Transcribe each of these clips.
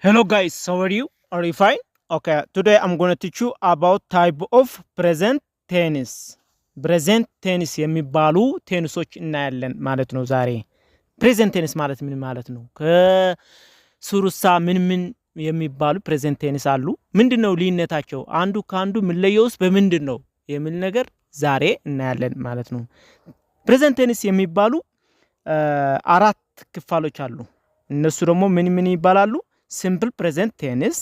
Hello guys, how are you? Are you fine? Okay, today I'm going to teach you about type of present tense. present tense የሚባሉ ቴንሶች እናያለን ማለት ነው ዛሬ። present tense ማለት ምን ማለት ነው? ከሱሩሳ ምን የሚባሉ present tense አሉ። ምንድነው ልዩነታቸው? አንዱ ካንዱ የሚለየውስ በምንድነው የሚል ነገር ዛሬ እናያለን ማለት ነው። present tense የሚባሉ አራት ክፍሎች አሉ። እነሱ ደግሞ ምን ይባላሉ? simple present tense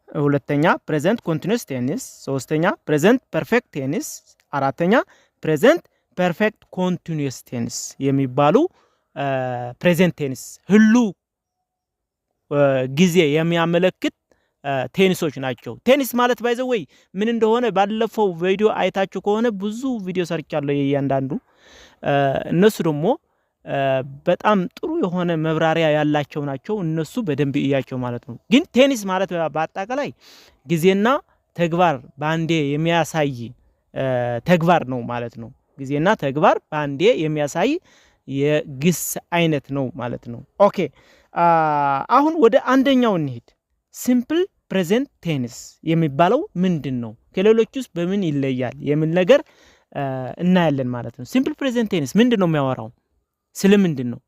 ሁለተኛ present continuous tense ሶስተኛ present perfect tense አራተኛ present perfect continuous tense የሚባሉ present tense ሁሉ ጊዜ የሚያመለክት ቴንሶች ናቸው። ቴንስ ማለት ባይ ዘ ወይ ምን እንደሆነ ባለፈው ቪዲዮ አይታችሁ ከሆነ ብዙ ቪዲዮ ሰርቻለሁ የእያንዳንዱ እነሱ ደግሞ በጣም ጥሩ የሆነ መብራሪያ ያላቸው ናቸው። እነሱ በደንብ እያቸው ማለት ነው። ግን ቴንስ ማለት በአጠቃላይ ጊዜና ተግባር ባንዴ የሚያሳይ ተግባር ነው ማለት ነው። ጊዜና ተግባር ባንዴ የሚያሳይ የግስ አይነት ነው ማለት ነው። ኦኬ አሁን ወደ አንደኛው እንሂድ። ሲምፕል ፕሬዘንት ቴንስ የሚባለው ምንድነው? ከሌሎቹስ በምን ይለያል የሚል ነገር እናያለን ማለት ነው። ሲምፕል ፕሬዘንት ቴንስ ምንድነው የሚያወራው? ስለምንድን ነው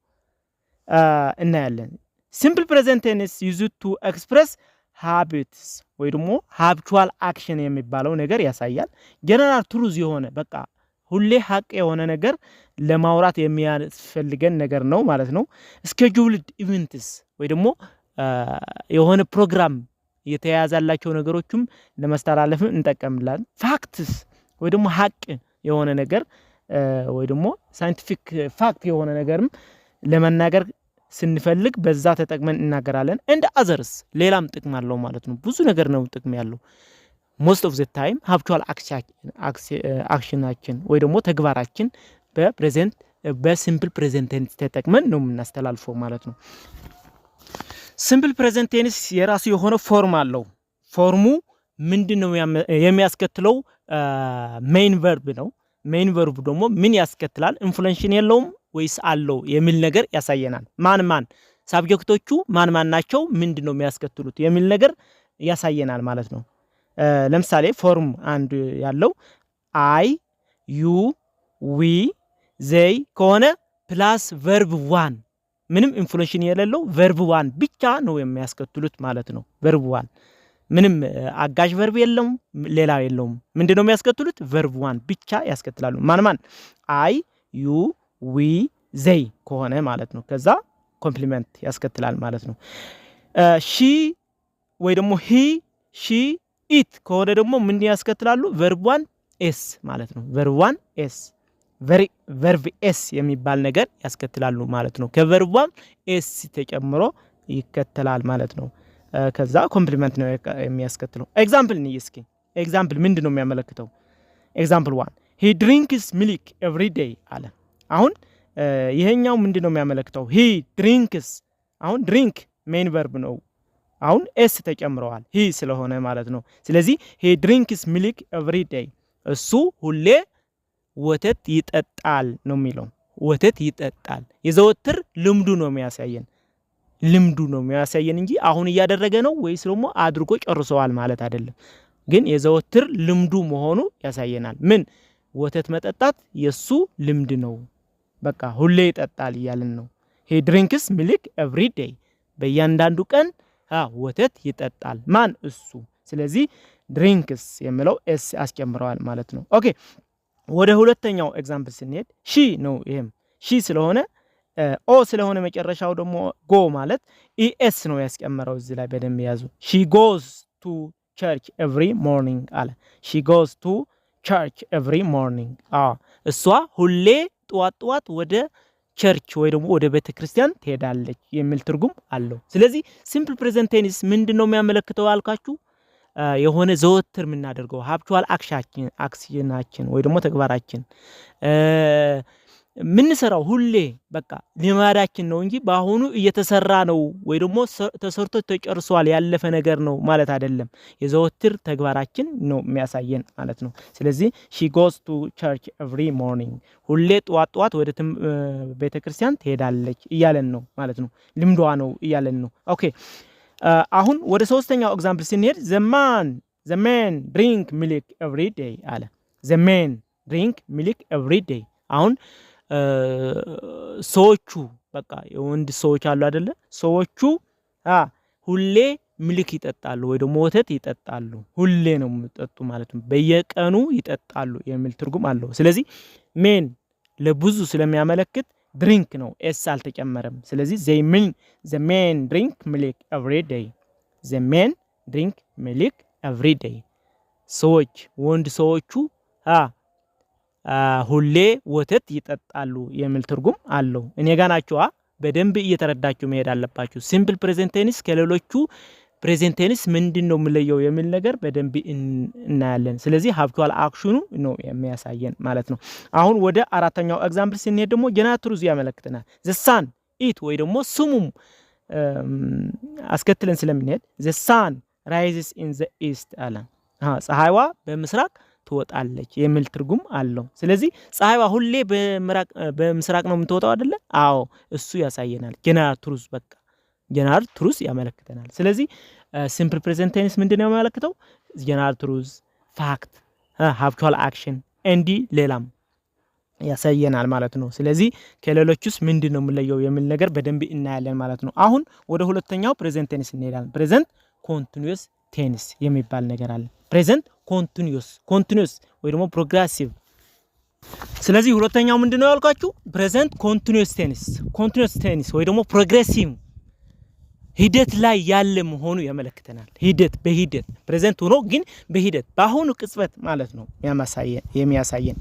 እናያለን። ሲምፕል ፕሬዘንት ቴንስ ዩዝድ ቱ ኤክስፕረስ ሃቢትስ ወይ ደግሞ ሃብቹዋል አክሽን የሚባለው ነገር ያሳያል። ጀነራል ትሩዝ የሆነ በቃ ሁሌ ሀቅ የሆነ ነገር ለማውራት የሚያስፈልገን ነገር ነው ማለት ነው። ስኬጁልድ ኢቨንትስ ወይ ደግሞ የሆነ ፕሮግራም የተያያዛላቸው ነገሮችም ለማስተላለፍ እንጠቀምላለን። ፋክትስ ወይ ደግሞ ሀቅ የሆነ ነገር ወይ ደግሞ ሳይንቲፊክ ፋክት የሆነ ነገርም ለመናገር ስንፈልግ በዛ ተጠቅመን እናገራለን። እንደ አዘርስ ሌላም ጥቅም አለው ማለት ነው። ብዙ ነገር ነው ጥቅም ያለው። most of the time habitual አክሽናችን ወይ ደግሞ ተግባራችን በሲምፕል ፕሬዘንት ቴንስ ተጠቅመን ነው የምናስተላልፈው ማለት ነው። ሲምፕል ፕሬዘንት ቴንስ የራሱ የሆነ ፎርም አለው። ፎርሙ ምንድነው የሚያስከትለው? ሜን ቨርብ ነው። ሜን ቨርብ ደግሞ ምን ያስከትላል? ኢንፍሉዌንሽን የለውም ወይስ አለው የሚል ነገር ያሳየናል። ማን ሳብጀክቶቹ ማን ናቸው? ምንድነው የሚያስከትሉት የሚል ነገር ያሳየናል ማለት ነው። ለምሳሌ ፎርም አንድ ያለው አይ ዩ ዊ ዘይ ከሆነ ፕላስ ቨርብ ዋን ምንም ኢንፍሉዌንሽን የሌለው ቨርብ ዋን ብቻ ነው የሚያስከትሉት ማለት ነው። ቨርብ ዋን ምንም አጋዥ ቨርብ የለውም፣ ሌላ የለውም። ምንድነው የሚያስከትሉት? ቨርብ ዋን ብቻ ያስከትላሉ። ማን አይ ዩ ዊ ዘይ ከሆነ ማለት ነው። ከዛ ኮምፕሊመንት ያስከትላል ማለት ነው። ሺ ወይ ደግሞ ሂ ሺ ኢት ከሆነ ደግሞ ምን ያስከትላሉ? ቨርብ ዋን ኤስ ማለት ነው። ቨርብ ዋን ኤስ ቨርብ ኤስ የሚባል ነገር ያስከትላሉ ማለት ነው። ከቨርብ ዋን ኤስ ተጨምሮ ይከተላል ማለት ነው። ከዛ ኮምፕሊመንት ነው የሚያስከትለው። ኤግዛምፕል ነው። እስኪ ኤግዛምፕል ምንድነው የሚያመለክተው? ኤግዛምፕል 1 he drinks milk every day አለ። አሁን ይሄኛው ምንድነው የሚያመለክተው? he drinks አሁን ድሪንክ ሜን ቨርብ ነው። አሁን ኤስ ተጨምረዋል he ስለሆነ ማለት ነው። ስለዚህ he drinks milk every day እሱ ሁሌ ወተት ይጠጣል ነው የሚለው። ወተት ይጠጣል የዘወትር ልምዱ ነው የሚያሳየን። ልምዱ ነው የሚያሳየን እንጂ አሁን እያደረገ ነው ወይስ ደግሞ አድርጎ ጨርሰዋል ማለት አይደለም። ግን የዘወትር ልምዱ መሆኑ ያሳየናል። ምን ወተት መጠጣት የሱ ልምድ ነው። በቃ ሁሌ ይጠጣል ይያልን ነው። he drinks milk every day በእያንዳንዱ ቀን ወተት ይጠጣል። ማን? እሱ። ስለዚህ drinks የሚለው ኤስ አስጨምረዋል ማለት ነው። ኦኬ ወደ ሁለተኛው ኤግዛምፕል ስንሄድ ሺ ነው። ይሄም ሺ ስለሆነ ኦ ስለሆነ መጨረሻው ደግሞ ጎ ማለት ኢኤስ ነው ያስቀመረው። እዚህ ላይ በደንብ ያዙ። ሺ ጎዝ ቱ ቸርች ኤቭሪ ሞርኒንግ አለ። ሺ ጎዝ ቱ ቸርች ኤቭሪ ሞርኒንግ እሷ ሁሌ ጠዋት ወደ ቸርች ወይ ደግሞ ወደ ቤተክርስቲያን ትሄዳለች የሚል ትርጉም አለው። ስለዚህ ሲምፕል ፕሬዘንት ቴንስ ምንድነው የሚያመለክተው አልካችሁ? የሆነ ዘወትር የምናደርገው ሃብቹዋል አክሽናችን ወይ ደግሞ ተግባራችን ምንሰራው ሁሌ በቃ ልማዳችን ነው እንጂ በአሁኑ እየተሰራ ነው ወይ ደግሞ ተሰርቶ ተጨርሷል ያለፈ ነገር ነው ማለት አይደለም። የዘወትር ተግባራችን ነው የሚያሳየን ማለት ነው። ስለዚህ she goes to church every morning ሁሌ ጧት ወደ ቤተክርስቲያን ትሄዳለች እያለን ነው ማለት ነው። ልምዷ ነው እያለን ነው። ኦኬ አሁን ወደ ሶስተኛው ኤግዛምፕል ስንሄድ the man drink milk every day አለ the man drink milk every day አሁን ሰዎቹ በቃ የወንድ ሰዎች አሉ አይደለ ሰዎቹ ሁሌ ሚልክ ይጠጣሉ ወይ ደግሞ ወተት ይጠጣሉ ሁሌ ነው የሚጠጡ ማለት ነው በየቀኑ ይጠጣሉ የሚል ትርጉም አለው ስለዚህ ሜን ለብዙ ስለሚያመለክት ድሪንክ ነው ኤስ አልተጨመረም ስለዚህ the men drink milk every day the men drink milk every day ሰዎች ወንድ ሰዎቹ ሁሌ ወተት ይጠጣሉ የሚል ትርጉም አለው እኔ ጋር ናችሁ በደንብ እየተረዳችሁ መሄድ አለባችሁ ሲምፕል ፕሬዘንት ቴንስ ከሌሎቹ ፕሬዘንት ቴንስ ምንድነው የሚለየው የሚል ነገር በደንብ እናያለን ስለዚህ ሃብቹዋል አክሽኑ ነው የሚያሳየን ማለት ነው አሁን ወደ አራተኛው ኤግዛምፕል ስንሄድ ደግሞ ጀነራል ትሩዝ ያመለክተናል the sun it ወይ ደግሞ ስሙም አስከትለን ስለምንሄድ the sun rises in the east አለ ፀሐይዋ በምስራቅ ትወጣለች የሚል ትርጉም አለው ስለዚህ ፀሐይዋ ሁሌ በምስራቅ ነው የምትወጣው አይደለ አዎ እሱ ያሳየናል ጀነራል ትሩዝ በቃ ጀነራል ትሩዝ ያመለክተናል ስለዚህ ሲምፕል ፕሬዘንት ቴንስ ምንድነው የሚያመለክተው ጀነራል ትሩዝ ፋክት ሃብቹዋል አክሽን እንዲ ሌላም ያሳየናል ማለት ነው ስለዚህ ከሌሎቹስ ምንድነው የሚለየው የሚል ነገር በደንብ እናያለን ማለት ነው አሁን ወደ ሁለተኛው ፕሬዘንት ቴንስ እንሄዳለን ፕሬዘንት ኮንቲኒዩስ ቴንስ የሚባል ነገር አለ ፕሬዘንት ኮንቲኒዩስ ወይ ደግሞ ፕሮግሬሲቭ ስለዚህ ሁለተኛው ምንድነው ያልኳችሁ ፕሬዘንት ኮንቲኒዩስ ቴንስ ወይ ደግሞ ፕሮግሬሲቭ ሂደት ላይ ያለ መሆኑ ያመለክተናል በሂደት ፕሬዘንት ሆኖ ግን በሂደት በአሁኑ ቅጽበት ማለት ነው የሚያሳየን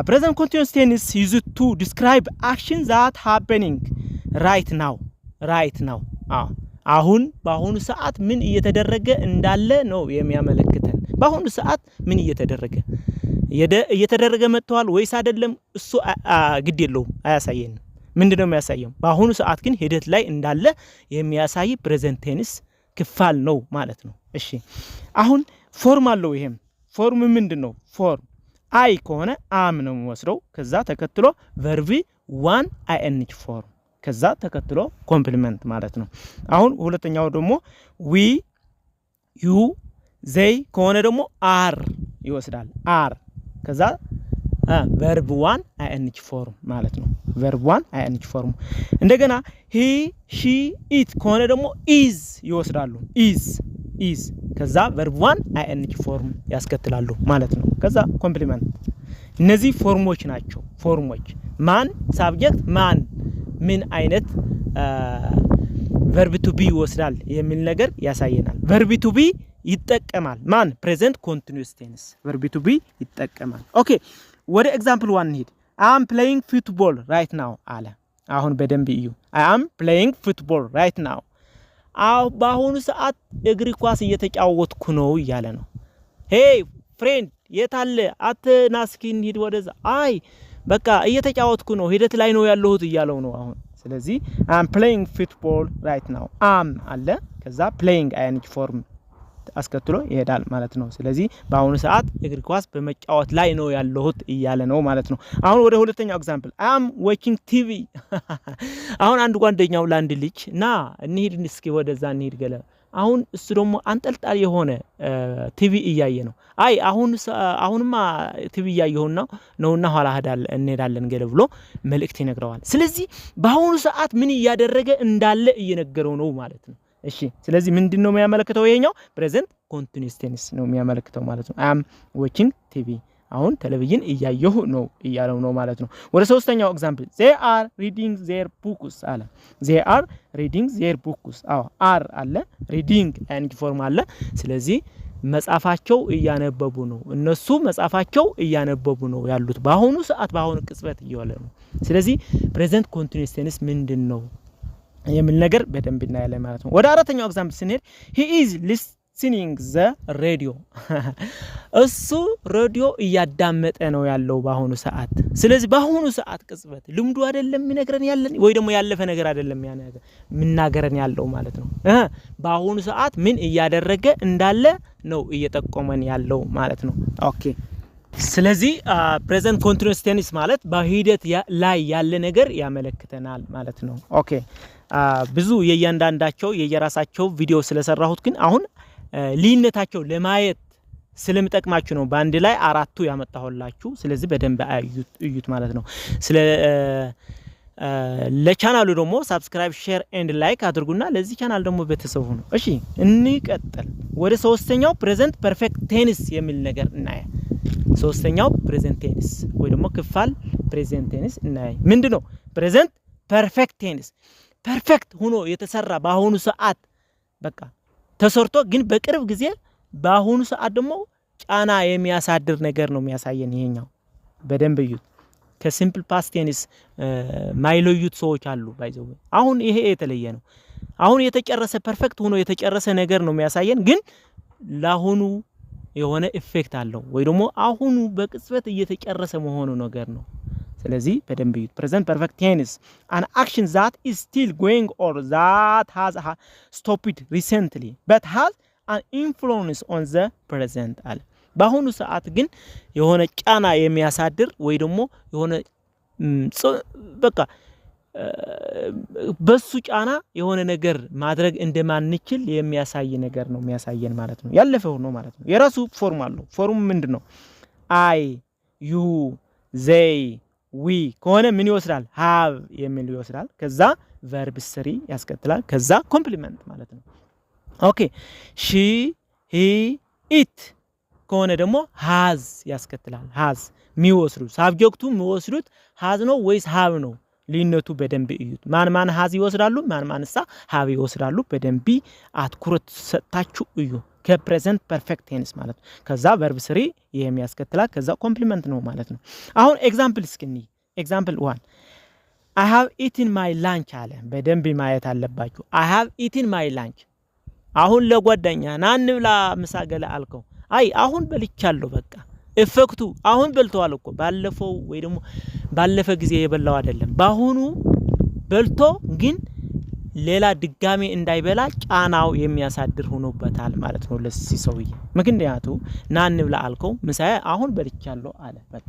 ፕሬዘንት ኮንቲኒዩስ ቴንስ used to describe actions that happening right now አሁን በአሁኑ ሰዓት ምን እየተደረገ እንዳለ ነው የሚያመለክተን በአሁኑ ሰዓት ምን እየተደረገ መጥቷል ወይስ አይደለም እሱ ግድ የለውም አያሳየን ምንድነው የሚያሳየው በአሁኑ ሰዓት ግን ሂደት ላይ እንዳለ የሚያሳይ ፕሬዘንት ቴንስ ክፋል ነው ማለት ነው እሺ አሁን ፎርም አለው ይሄም ፎርም ምንድነው ፎርም አይ ከሆነ አም ነው የሚወስደው ከዛ ተከትሎ ቨርብ ዋን አይኤንጂ ፎርም ከዛ ተከትሎ ኮምፕሊመንት ማለት ነው አሁን ሁለተኛው ደግሞ ዊ ዩ ዘይ ከሆነ ደግሞ አር ይወስዳል አር ከዛ ቨርብ ዋን አይኤንጂ ፎርም ማለት ነው ቨርብ ዋን አይኤንጂ ፎርም እንደገና ሂ ሺ ኢት ከሆነ ደግሞ ኢዝ ይወስዳሉ ኢዝ ከዛ ቨርብ ዋን አይኤንጂ ፎርም ያስከትላሉ ማለት ነው ከዛ ኮምፕሊመንት እነዚህ ፎርሞች ናቸው ፎርሞች ማን ሳብጀክት ማን ምን አይነት ቨርብ ቱ ቢ ይወስዳል የሚል ነገር ያሳየናል ቨርብ ቱ ቢ ይጠቀማል ማን ፕሬዘንት ኮንቲኒዩስ ቴንስ ቨርብ ቱ ቢ ይጠቀማል ኦኬ ወደ ኤግዛምፕል 1 ሄድ I am playing football right now አለ አሁን በደንብ እዩ I am playing football right now በአሁኑ ሰዓት እግር ኳስ እየተጫወትኩ ነው እያለ ነው ሄይ ፍሬንድ የታለ አትናስኪን ሂድ ወደዛ አይ በቃ እየተጫወትኩ ነው ሂደት ላይ ነው ያለሁት እያለው ነው አሁን ስለዚህ I am playing football right now am አለ ከዛ playing አይንጅ ፎርም አስከትሎ ይሄዳል ማለት ነው ስለዚህ በአሁኑ ሰዓት እግር ኳስ በመጫወት ላይ ነው ያለሁት እያለ ነው ማለት ነው አሁን ወደ ሁለተኛው ኤግዛምፕል I am watching TV አሁን አንድ ጓደኛው ላንድ ልጅ ና እንሂድ እስኪ ወደዛ እንሂድ ገለ አሁን እሱ ደግሞ አንጠልጣል የሆነ ቲቪ እያየ ነው አይ አሁንማ ቲቪ እያየሁና ነውና ኋላ እንሄዳለን ገለ ብሎ መልእክት ይነግረዋል ስለዚህ በአሁኑ ሰዓት ምን እያደረገ እንዳለ እየነገረው ነው ማለት ነው እሺ ስለዚህ ምንድነው የሚያመለክተው ይሄኛው ፕሬዘንት ኮንቲኒዩስ ቴንስ ነው የሚያመለክተው ማለት ነው I am watching TV አሁን ቴሌቪዥን እያየሁ ነው እያለው ነው ማለት ነው ወደ ሶስተኛው ኤግዛምፕል they are reading their books አለ they are reading their books are አለ reading and form አለ ስለዚህ መጻፋቸው እያነበቡ ነው እነሱ መጻፋቸው እያነበቡ ነው ያሉት በአሁኑ ሰዓት በአሁኑ ቅጽበት እየዋለ ነው ስለዚህ ፕሬዘንት ኮንቲኒዩስ ቴንስ ምንድነው የሚል ነገር በደንብ እናያለን ማለት ነው ወደ አራተኛው ኤግዛምፕል ስንሄድ he is listening the radio እሱ ሬዲዮ እያዳመጠ ነው ያለው በአሁኑ ሰዓት ስለዚህ በአሁኑ ሰዓት ቅጽበት ልምዱ አይደለም የሚነግረን ያለን ወይ ደግሞ ያለፈ ነገር አይደለም የሚናገረን ያለው ማለት ነው በአሁኑ ሰዓት ምን እያደረገ እንዳለ ነው እየጠቆመን ያለው ማለት ነው ኦኬ ስለዚህ ፕሬዘንት ኮንቲኒዩስ ቴንስ ማለት በሂደት ላይ ያለ ነገር ያመለክተናል ማለት ነው ኦኬ ብዙ የእያንዳንዳቸው የየራሳቸው ቪዲዮ ስለሰራሁት ግን አሁን ልዩነታቸው ለማየት ስለምጠቅማችሁ ነው በአንድ ላይ አራቱ ያመጣሁላችሁ። ስለዚህ በደንብ እዩት ማለት ነው። ስለ ለቻናሉ ደግሞ ሰብስክራይብ ሼር ኤንድ ላይክ አድርጉና ለዚህ ቻናል ደግሞ ቤተሰብ ሁኑ። እሺ እንቀጥል። ወደ ሶስተኛው ፕሬዘንት ፐርፌክት ቴንስ የሚል ነገር እናያ። ሶስተኛው ፕሬዘንት ቴንስ ወይ ደግሞ ክፋል ፕሬዘንት ቴንስ እናያ። ምንድነው ፕሬዘንት ፐርፌክት ቴንስ? ፐርፌክት ሆኖ የተሰራ በአሁኑ ሰዓት በቃ ተሰርቶ ግን በቅርብ ጊዜ በአሁኑ ሰዓት ደግሞ ጫና የሚያሳድር ነገር ነው የሚያሳየን። ይሄኛው በደንብ እዩት። ከሲምፕል ፓስት ቴንስ ማይለዩት ሰዎች አሉ ባይዘው። አሁን ይሄ የተለየ ነው። አሁን የተጨረሰ ፐርፌክት ሆኖ የተጨረሰ ነገር ነው የሚያሳየን፣ ግን ለአሁኑ የሆነ ኢፌክት አለው ወይ ደግሞ አሁኑ በቅጽበት እየተጨረሰ መሆኑ ነገር ነው። ስለዚህ በደንብ እዩት። ፕሬዘንት ፐርፌክት ቴንስ an action that is still going or that has stopped recently but has an influence on the present አለ። በአሁኑ ሰዓት ግን የሆነ ጫና የሚያሳድር ወይ ደግሞ የሆነ በቃ በሱ ጫና የሆነ ነገር ማድረግ እንደማንችል የሚያሳይ ነገር ነው የሚያሳየን ማለት ነው። ያለፈው ነው ማለት ነው። የራሱ ፎርም አለው። ፎርሙ ምንድነው? አይ ዩ ዘይ ዊ ከሆነ ምን ይወስዳል? ሃቭ የሚል ይወስዳል። ከዛ ቨርብ ስሪ ያስከትላል። ከዛ ኮምፕሊመንት ማለት ነው። ኦኬ ሺ ሂ ኢት ከሆነ ደግሞ ሃዝ ያስከትላል። ሃዝ የሚወስዱት ሳብጀክቱ የሚወስዱት ሃዝ ነው ወይስ ሃቭ ነው? ልዩነቱ በደንብ እዩት። ማን ሃዝ ይወስዳሉ፣ ማንሳ ሃቭ ይወስዳሉ። በደንብ አትኩረት ሰጣችሁ እዩ። ከፕሬዘንት ፐርፌክት ቴንስ ማለት ነው። ከዛ ቨርብ ስሪ የሚያስከትላል። ከዛ ኮምፕሊመንት ነው ማለት ነው። አሁን ኤግዛምፕል እስኪኒ ኤግዛምፕል 1 I have eaten my lunch አለ። በደንብ ማየት አለባችሁ። I have eaten my lunch አሁን ለጓደኛ ና እንብላ ምሳ ገለ አልከው። አይ አሁን በልቻለሁ በቃ ኢፌክቱ አሁን በልተዋል እኮ ባለፈው ወይ ደግሞ ባለፈ ጊዜ የበላው አይደለም። ባሁኑ በልቶ ግን ሌላ ድጋሜ እንዳይበላ ጫናው የሚያሳድር ሆኖበታል ማለት ነው ለዚህ ሰውዬ። ምክንያቱ ና እንብላ አልከው ምሳዬ አሁን በልቻለሁ አለ። በቃ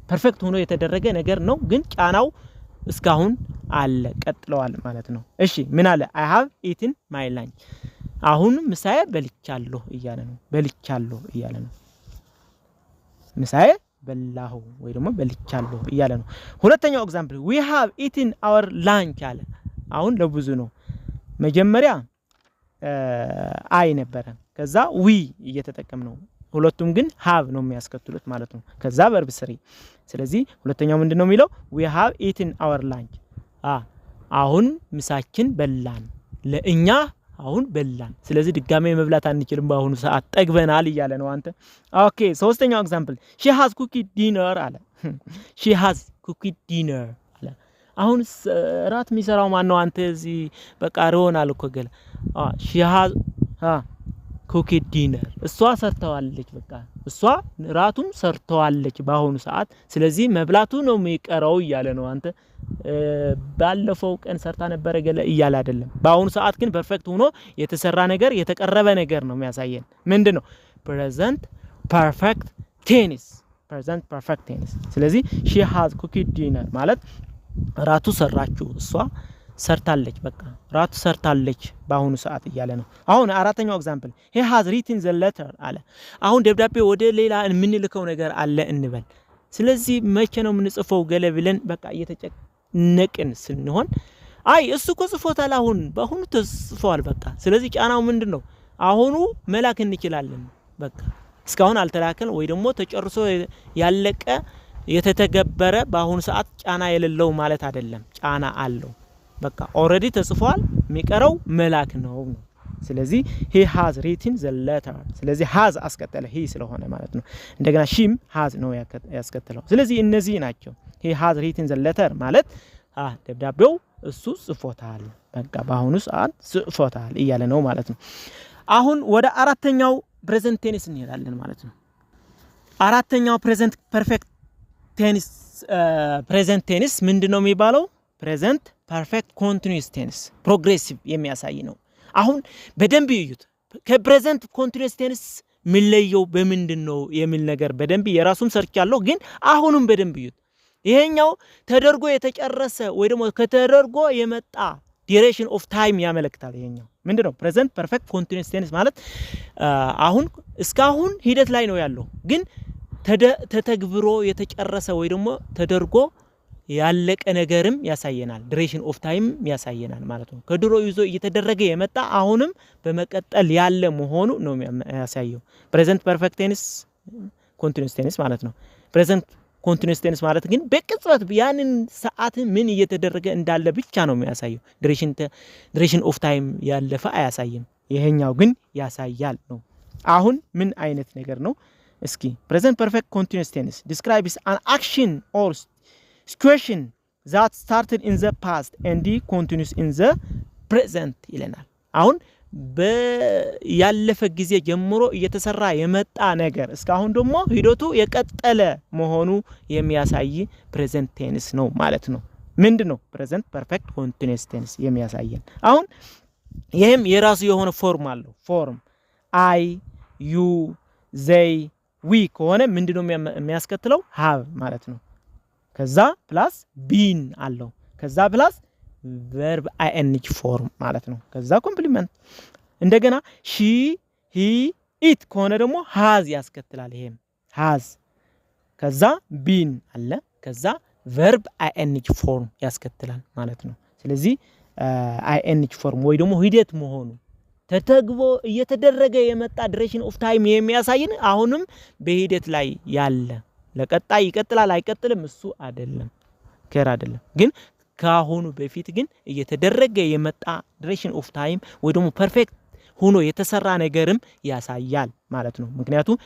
ፐርፌክት ሆኖ የተደረገ ነገር ነው፣ ግን ጫናው እስካሁን አለ ቀጥለዋል ማለት ነው። እሺ ምን አለ? I have eaten my lunch አሁን ምሳዬ በልቻለሁ እያለ ነው። በልቻለሁ እያለ ነው። ምሳዬ በላሁ ወይ ደግሞ በልቻለሁ እያለ ነው። ሁለተኛው ኤግዛምፕል we have eaten our lunch አለ። አሁን ለብዙ ነው። መጀመሪያ አይ ነበረ፣ ከዛ ዊ እየተጠቀም ነው። ሁለቱም ግን have ነው የሚያስከትሉት ማለት ነው። ከዛ ቨርብ ስሪ። ስለዚህ ሁለተኛው ምንድነው የሚለው? we have eaten our lunch አሁን ምሳችን በላን፣ ለእኛ አሁን በላን። ስለዚህ ድጋሜ መብላት አንችልም፣ በአሁኑ ሰዓት ጠግበናል እያለ ነው አንተ። ኦኬ ሶስተኛው ኤግዛምፕል she has cooked dinner አለ። she has cooked dinner አለ። አሁን ራት የሚሰራው ማን ነው? አንተ እዚህ በቃ ሮናል እኮ ገለ she has cooked dinner እሷ ሰርተዋለች። በቃ እሷ ራቱን ሰርተዋለች በአሁኑ ሰዓት። ስለዚህ መብላቱ ነው የሚቀረው እያለ ነው አንተ። ባለፈው ቀን ሰርታ ነበር ገለ እያለ አይደለም። በአሁኑ ሰዓት ግን ፐርፌክት ሆኖ የተሰራ ነገር የተቀረበ ነገር ነው የሚያሳየን። ምንድነው? ፕሬዘንት ፐርፌክት ቴንስ። ፕሬዘንት ፐርፌክት ቴንስ። ስለዚህ she has cooked dinner ማለት ራቱ ሰራችሁ፣ እሷ ሰርታለች። በቃ ራቱ ሰርታለች በአሁኑ ሰዓት እያለ ነው። አሁን አራተኛው ኤግዛምፕል he has written the letter አለ። አሁን ደብዳቤ ወደ ሌላ የምንልከው ነገር አለ እንበል። ስለዚህ መቼ ነው የምንጽፈው ገለ ብለን በቃ እየተጨነቅን ስንሆን አይ እሱ እኮ ጽፎታል፣ አሁን በአሁኑ ተጽፏል በቃ። ስለዚህ ጫናው ምንድነው? አሁኑ መላክ እንችላለን። በቃ እስካሁን አልተላከል ወይ ደግሞ ተጨርሶ ያለቀ የተተገበረ በአሁኑ ሰዓት ጫና የሌለው ማለት አይደለም። ጫና አለው። በቃ ኦሬዲ ተጽፏል፣ የሚቀረው መላክ ነው። ስለዚህ he has written the letter። ስለዚህ has አስከተለ he ስለሆነ ማለት ነው። እንደገና ሺም has ነው ያስከተለው። ስለዚህ እነዚህ ናቸው። he has written the letter ማለት ደብዳቤው እሱ ጽፎታል፣ በቃ በአሁኑ ሰዓት ጽፎታል እያለ ነው ማለት ነው። አሁን ወደ አራተኛው ፕሬዘንት ቴንስ እንሄዳለን ማለት ነው። አራተኛው ፕሬዘንት ፐርፌክት ቴንስ ፕሬዘንት ቴንስ ምንድነው የሚባለው? ፕሬዘንት ፐርፌክት ኮንቲኒዩስ ቴንስ ፕሮግሬሲቭ የሚያሳይ ነው። አሁን በደንብ ይዩት። ከፕሬዘንት ኮንቲኒዩስ ቴንስ የሚለየው በምንድነው የሚል ነገር በደንብ የራሱን ሰርች ያለው፣ ግን አሁንም በደንብ ይዩት። ይሄኛው ተደርጎ የተጨረሰ ወይ ደግሞ ከተደርጎ የመጣ ዲዩሬሽን ኦፍ ታይም ያመለክታል። ይሄኛው ምንድነው? ፕሬዘንት ፐርፌክት ኮንቲኒዩስ ቴንስ ማለት አሁን እስካሁን ሂደት ላይ ነው ያለው፣ ግን ተተግብሮ የተጨረሰ ወይ ደግሞ ተደርጎ ያለቀ ነገርም ያሳየናል። ዲዩሬሽን ኦፍ ታይም ያሳየናል ማለት ነው። ከድሮ ይዞ እየተደረገ የመጣ አሁንም በመቀጠል ያለ መሆኑ ነው ያሳየው። ፕሬዘንት ፐርፌክት ቴንስ ኮንቲኒዩስ ቴንስ ማለት ነው። ፕሬዘንት ኮንቲኒዩስ ቴንስ ማለት ግን በቅጽበት ያንን ሰዓት ምን እየተደረገ እንዳለ ብቻ ነው የሚያሳየው። ዲዩሬሽን ኦፍ ታይም ያለፈ አያሳይም። ይሄኛው ግን ያሳያል ነው። አሁን ምን አይነት ነገር ነው? እስኪ ፕሬዘንት ፐርፌክት ኮንቲኒዩስ ቴንስ describes an action or situation that started in the past and continues in the present ይለናል። አሁን ያለፈ ጊዜ ጀምሮ እየተሰራ የመጣ ነገር እስካሁን ደግሞ ሂደቱ የቀጠለ መሆኑ የሚያሳይ ፕሬዘንት ቴንስ ነው ማለት ነው። ምንድነው? ፕሬዘንት ፐርፌክት ኮንቲኒዩስ ቴንስ የሚያሳየን። አሁን ይሄም የራሱ የሆነ ፎርም አለው። ፎርም አይ ዩ ዘይ ዊ ከሆነ ምንድነው የሚያስከትለው? ሃቭ ማለት ነው። ከዛ ፕላስ ቢን አለው። ከዛ ፕላስ verb ing form ማለት ነው። ከዛ ኮምፕሊመንት እንደገና ሺ ሂ ኢት ከሆነ ደግሞ has ያስከትላል። ይሄም has ከዛ ቢን አለ። ከዛ verb ing form ያስከትላል ማለት ነው። ስለዚህ ing form ወይ ደግሞ ሂደት መሆኑ ተተግቦ እየተደረገ የመጣ ዲዩሬሽን ኦፍ ታይም የሚያሳይን አሁንም በሂደት ላይ ያለ ለቀጣይ ይቀጥላል አይቀጥልም እሱ አይደለም ከር አይደለም ግን ካሁኑ በፊት ግን እየተደረገ የመጣ ዲዩሬሽን ኦፍ ታይም ወይ ደግሞ ፐርፌክት ሆኖ የተሰራ ነገርም ያሳያል ማለት ነው። ምክንያቱም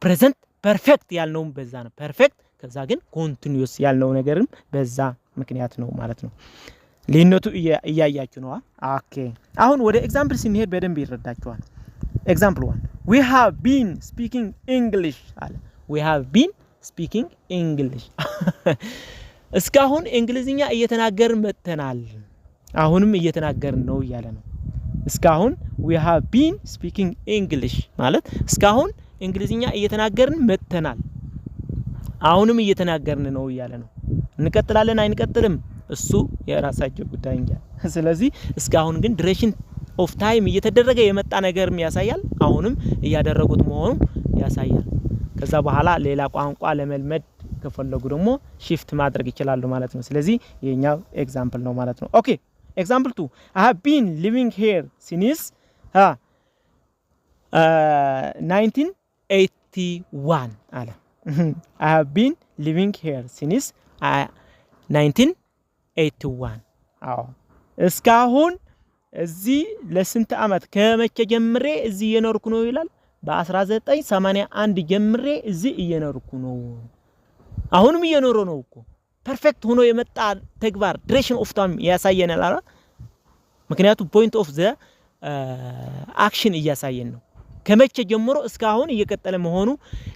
ፕሬዘንት ፐርፌክት ያልነው በዛ ነው። ፐርፌክት ከዛ ግን ኮንቲኒዩስ ያልነው ነገርም በዛ ምክንያት ነው ማለት ነው። ልዩነቱ እያያችሁ ነው። ኦኬ አሁን ወደ ኤግዛምፕል ስንሄድ በደንብ ይረዳችኋል። ኤግዛምፕል 1 we have been speaking English አለ። we have been speaking English እስካሁን እንግሊዝኛ እየተናገርን መተናል። አሁንም እየተናገርን ነው እያለ ነው። እስካሁን we have been speaking English ማለት እስካሁን እንግሊዝኛ እየተናገርን መተናል። አሁንም እየተናገርን ነው እያለ ነው። እንቀጥላለን አይንቀጥልም እሱ የራሳቸው ጉዳይ እንጂ። ስለዚህ እስካሁን ግን ዲዩሬሽን ኦፍ ታይም እየተደረገ የመጣ ነገርም ያሳያል። አሁንም እያደረጉት መሆኑ ያሳያል። ከዛ በኋላ ሌላ ቋንቋ ለመልመድ ከፈለጉ ደግሞ shift ማድረግ ይችላሉ ማለት ነው። ስለዚህ የኛው ኤግዛምፕል ነው ማለት ነው። ኦኬ ኤግዛምፕል 2 I have been living here since 1981 አለ። I have been living here since 1981 አዎ እስካሁን እዚህ ለስንት አመት ከመቼ ጀምሬ እዚህ እየኖርኩ ነው ይላል። በ1981 ጀምሬ እዚህ እየኖርኩ ነው። አሁንም እየኖረ ነው እኮ ፐርፌክት ሆኖ የመጣ ተግባር ዲዩሬሽን ኦፍ ታይም ያሳየናል አይደል? ምክንያቱም ፖይንት ኦፍ ዘ አክሽን እያሳየን ነው። ከመቼ ጀምሮ እስካሁን እየቀጠለ መሆኑ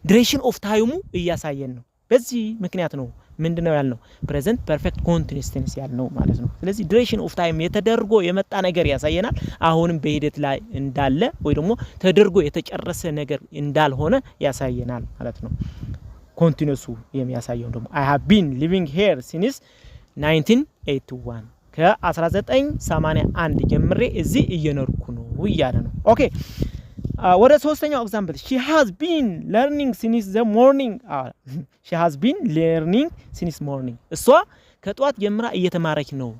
ዲዩሬሽን ኦፍ ታይሙ እያሳየን ነው። በዚህ ምክንያት ነው ምንድነው ያልነው? ፕሬዘንት ፐርፌክት ኮንቲኒዩስ ቴንስ ያልነው ማለት ነው። ስለዚህ ዲዩሬሽን ኦፍ ታይም የተደርጎ የመጣ ነገር ያሳየናል። አሁንም በሂደት ላይ እንዳለ ወይ ደግሞ ተደርጎ የተጨረሰ ነገር እንዳልሆነ ያሳየናል ማለት ነው። ኮንቲኒዩሱ የሚያሳየው ደግሞ I have been living here since 1981 ከ1981 ጀምሬ እዚህ እየኖርኩ ነው እያለ ነው። ኦኬ ወደ ሶስተኛው ኤግዛምፕል she has been learning since the morning she has been learning since morning እሷ ከጧት ጀምራ እየተማረች ነው።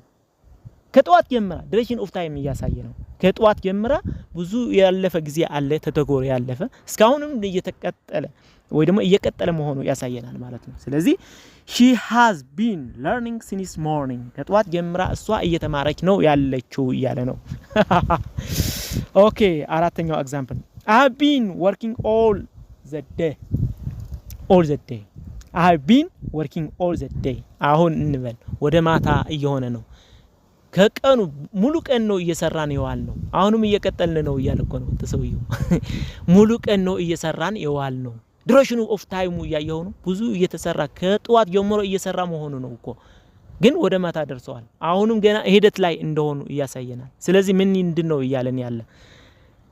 ከጧት ጀምራ ዲዩሬሽን ኦፍ ታይም እያሳየ ነው። ከጧት ጀምራ ብዙ ያለፈ ጊዜ አለ ተተጎረ ያለፈ እስካሁንም እየተቀጠለ ወይ ደግሞ እየቀጠለ መሆኑ ያሳየናል ማለት ነው። ስለዚህ she has been learning since morning ከጧት ጀምራ እሷ እየተማረች ነው ያለችው እያለ ነው። ኦኬ አራተኛው ኤግዛምፕል I have been working all the day I have been working all the day አሁን እንበል ወደ ማታ እየሆነ ነው። ከቀኑ ሙሉ ቀን ነው እየሰራን ይዋል ነው። አሁንም እየቀጠልን ነው እያልኩ ነው ተሰውየው ሙሉ ቀን ነው እየሰራን ይዋል ነው። ዲዩሬሽኑ ኦፍ ታይሙ ያየው ነው ብዙ እየተሰራ ከጧት ጀምሮ እየሰራ መሆኑ ነው እኮ ግን ወደ ማታ ደርሰዋል። አሁንም ገና ሂደት ላይ እንደሆኑ ያሳየናል። ስለዚህ ምን እንደነው ይያለን ያለ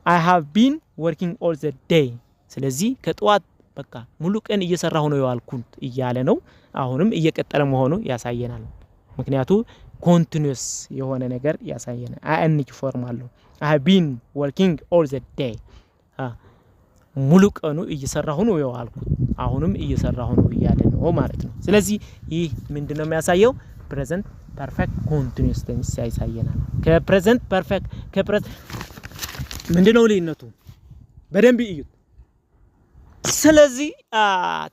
I have been working all the day ስለዚህ ከጧት በቃ ሙሉ ቀን እየሰራሁ ነው ይዋልኩት እያለ ነው። አሁንም እየቀጠለ መሆኑ ያሳየናል። ምክንያቱም ኮንቲኒዩስ የሆነ ነገር ያሳየናል። አይኤንጂ ፎርም አለው። I have been working all the day ሙሉ ቀኑ እየሰራሁ ነው የዋልኩት አሁንም እየሰራሁ ነው እያለ ነው ማለት ነው። ስለዚህ ይህ ምንድነው የሚያሳየው? ፕሬዘንት ፐርፌክት ኮንቲኒዩስ ቴንስ ያሳየናል። ከፕሬዘንት ፐርፌክት ከፕሬዘንት ምንድነው ልዩነቱ? በደንብ እዩት። ስለዚህ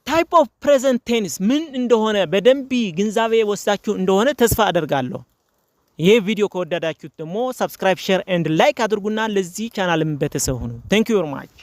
ታይፕ ኦፍ ፕሬዘንት ቴንስ ምን እንደሆነ በደንብ ግንዛቤ ወስዳችሁ እንደሆነ ተስፋ አደርጋለሁ። ይሄ ቪዲዮ ከወደዳችሁት ደግሞ ሰብስክራይብ፣ ሼር ኤንድ ላይክ አድርጉና ለዚህ ቻናልም ቤተሰብ ሁኑ። Thank you very much